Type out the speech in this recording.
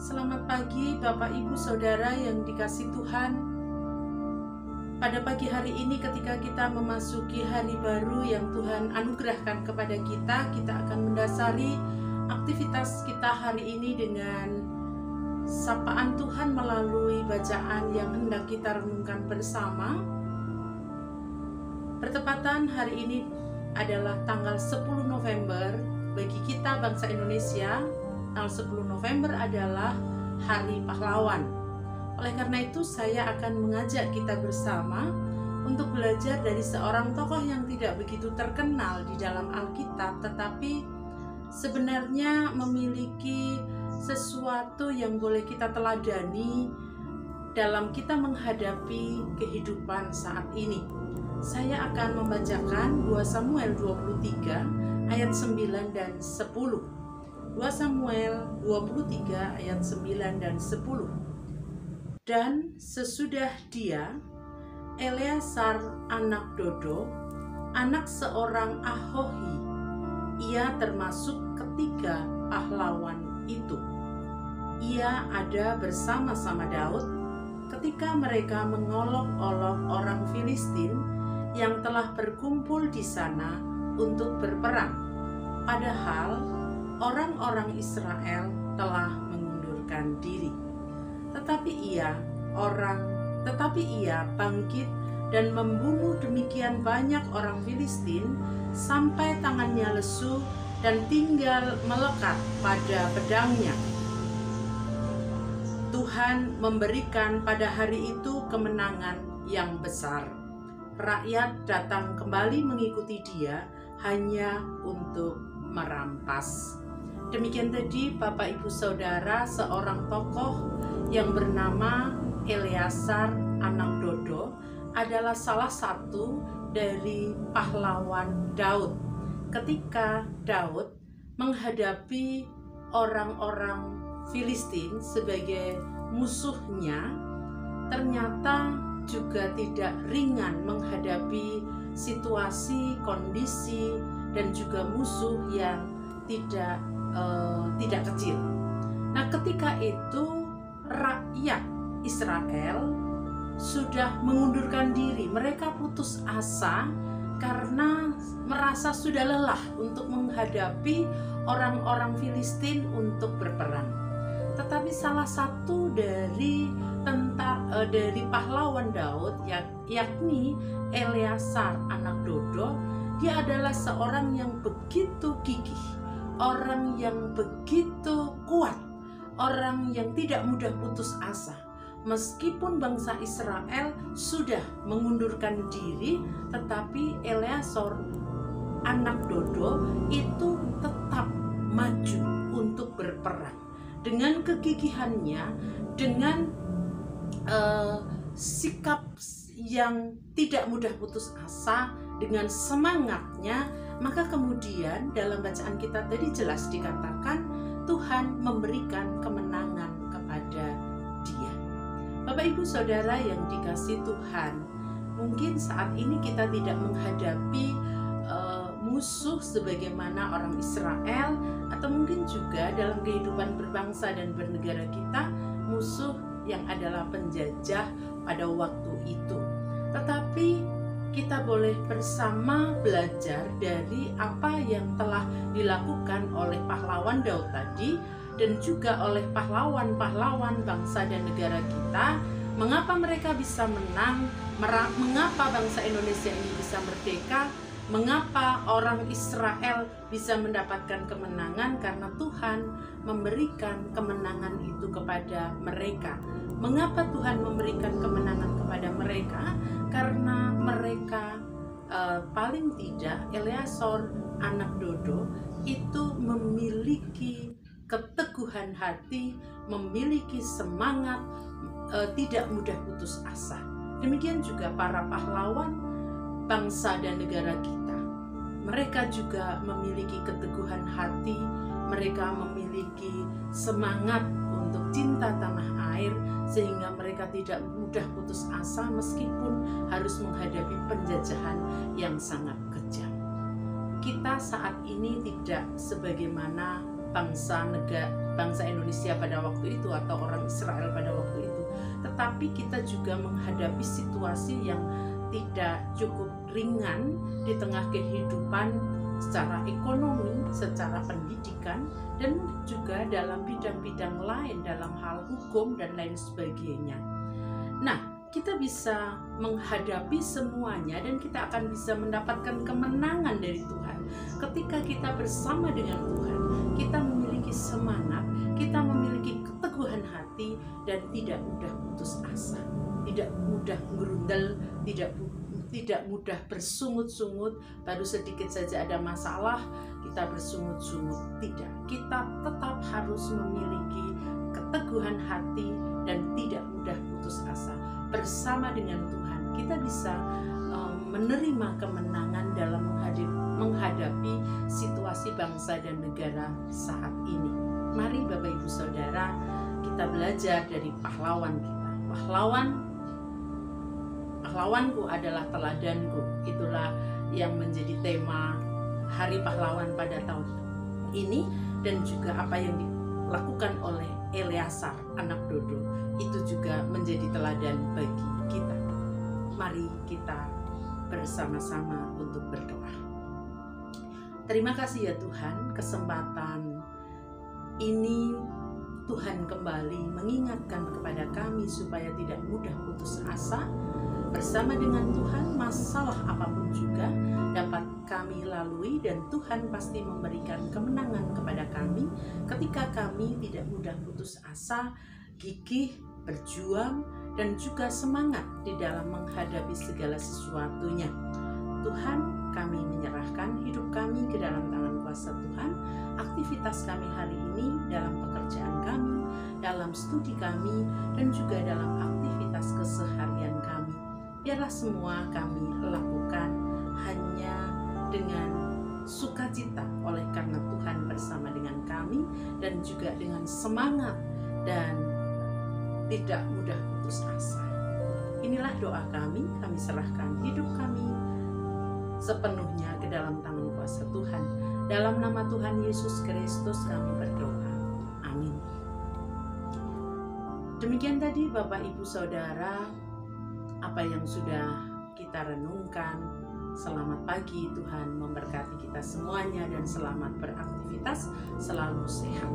Selamat pagi Bapak Ibu Saudara yang dikasihi Tuhan. Pada pagi hari ini ketika kita memasuki hari baru yang Tuhan anugerahkan kepada kita akan mendasari aktivitas kita hari ini dengan sapaan Tuhan melalui bacaan yang hendak kita renungkan bersama. Bertepatan hari ini adalah tanggal 10 November bagi kita bangsa Indonesia. Tanggal 10 November adalah Hari Pahlawan. Oleh karena itu saya akan mengajak kita bersama untuk belajar dari seorang tokoh yang tidak begitu terkenal di dalam Alkitab, tetapi sebenarnya memiliki sesuatu yang boleh kita teladani dalam kita menghadapi kehidupan saat ini. Saya akan membacakan 2 Samuel 23 ayat 9 dan 10. 2 Samuel 23 ayat 9 dan 10. Dan sesudah dia, Eleasar anak Dodo, anak seorang Ahohi, ia termasuk ketiga pahlawan itu. Ia ada bersama-sama Daud ketika mereka mengolok-olok orang Filistin yang telah berkumpul di sana untuk berperang. Padahal orang-orang Israel telah mengundurkan diri. Tetapi ia bangkit dan membunuh demikian banyak orang Filistin sampai tangannya lesu dan tinggal melekat pada pedangnya. Tuhan memberikan pada hari itu kemenangan yang besar. Rakyat datang kembali mengikuti dia hanya untuk merampas. Demikian tadi Bapak Ibu Saudara, seorang tokoh yang bernama Eleasar anak Dodo adalah salah satu dari pahlawan Daud. Ketika Daud menghadapi orang-orang Filistin sebagai musuhnya, ternyata juga tidak ringan menghadapi situasi, kondisi, dan juga musuh yang tidak kecil. Nah, ketika itu rakyat Israel sudah mengundurkan diri. Mereka putus asa karena merasa sudah lelah untuk menghadapi orang-orang Filistin untuk berperang. Tetapi salah satu dari dari pahlawan Daud, yakni Eleasar anak Dodo, dia adalah seorang yang begitu gigih, orang yang begitu kuat, orang yang tidak mudah putus asa. Meskipun bangsa Israel sudah mengundurkan diri, tetapi Eleasar anak Dodo itu tetap maju untuk berperang. Dengan kegigihannya, dengan sikap yang tidak mudah putus asa, dengan semangatnya, maka kemudian dalam bacaan kita tadi jelas dikatakan Tuhan memberikan kemenangan kepada dia. Bapak Ibu Saudara yang dikasihi Tuhan, mungkin saat ini kita tidak menghadapi musuh sebagaimana orang Israel, atau mungkin juga dalam kehidupan berbangsa dan bernegara kita, musuh yang adalah penjajah pada waktu itu. Tetapi kita boleh bersama belajar dari apa yang telah dilakukan oleh pahlawan Daud tadi dan juga oleh pahlawan-pahlawan bangsa dan negara kita. Mengapa mereka bisa menang? Mengapa bangsa Indonesia ini bisa merdeka? Mengapa orang Israel bisa mendapatkan kemenangan? Karena Tuhan memberikan kemenangan itu kepada mereka. Mengapa Tuhan memberikan kemenangan kepada mereka? Karena mereka paling tidak Eleasar anak Dodo itu memiliki keteguhan hati, memiliki semangat, tidak mudah putus asa. Demikian juga para pahlawan bangsa dan negara kita. Mereka juga memiliki keteguhan hati, mereka memiliki semangat untuk cinta tanah air, sehingga mereka tidak mudah putus asa meskipun harus menghadapi penjajahan yang sangat kejam. Kita saat ini tidak sebagaimana bangsa Indonesia pada waktu itu atau orang Israel pada waktu itu, tetapi kita juga menghadapi situasi yang tidak cukup ringan di tengah kehidupan secara ekonomi, secara pendidikan, dan juga dalam bidang-bidang lain, dalam hal hukum dan lain sebagainya. Nah, kita bisa menghadapi semuanya dan kita akan bisa mendapatkan kemenangan dari Tuhan ketika kita bersama dengan Tuhan. Kita memiliki semangat, kita memiliki keteguhan hati, dan tidak mudah putus asa, tidak mudah gerundel, tidak mudah bersungut-sungut. Baru sedikit saja ada masalah kita bersungut-sungut. Tidak, kita tetap harus memiliki keteguhan hati dan tidak mudah putus asa. Bersama dengan Tuhan kita bisa menerima kemenangan dalam menghadapi situasi bangsa dan negara saat ini. Mari Bapak Ibu Saudara, kita belajar dari pahlawan kita. Pahlawanku adalah teladanku. Itulah yang menjadi tema Hari Pahlawan pada tahun ini, dan juga apa yang dilakukan oleh Eleazar anak Dodo itu juga menjadi teladan bagi kita. Mari kita bersama-sama untuk berdoa. Terima kasih ya Tuhan, kesempatan ini Tuhan kembali mengingatkan kepada kami supaya tidak mudah putus asa. Bersama dengan Tuhan, masalah apapun juga dapat kami lalui dan Tuhan pasti memberikan kemenangan kepada kami ketika kami tidak mudah putus asa, gigih, berjuang, dan juga semangat di dalam menghadapi segala sesuatunya. Tuhan, kami menyerahkan hidup kami ke dalam tangan kuasa Tuhan, aktivitas kami hari ini dalam pekerjaan kami, dalam studi kami, dan juga dalam aktivitas keseharian kami. Biarlah semua kami lakukan hanya dengan sukacita oleh karena Tuhan bersama dengan kami, dan juga dengan semangat dan tidak mudah putus asa. Inilah doa kami serahkan hidup kami sepenuhnya ke dalam tangan kuasa Tuhan. Dalam nama Tuhan Yesus Kristus kami berdoa. Amin. Demikian tadi Bapak Ibu Saudara, apa yang sudah kita renungkan. Selamat pagi, Tuhan memberkati kita semuanya dan selamat beraktivitas, selalu sehat.